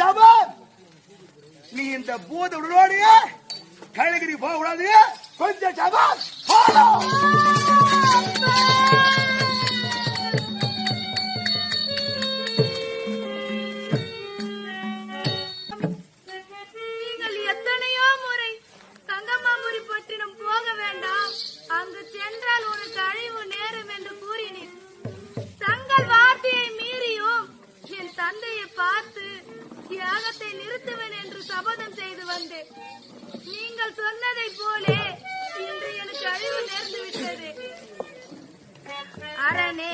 சாபம். நீ இந்த பூத உடலோடைய கைலகிரி போக கூடாது. கொஞ்சம் சாபம் அங்கு சென்றால் உனக்கு அழிவு நேரும் என்று கூறினேன். தங்கள் வார்த்தையை மீறியும் என் தந்தையை பார்த்து தியாகத்தை நிறுத்துவேன் என்று சபதம் செய்து வந்தேன். நீங்கள் சொன்னதை போலே இன்று எனக்கு அழிவு நேர்ந்து விட்டது. அரணே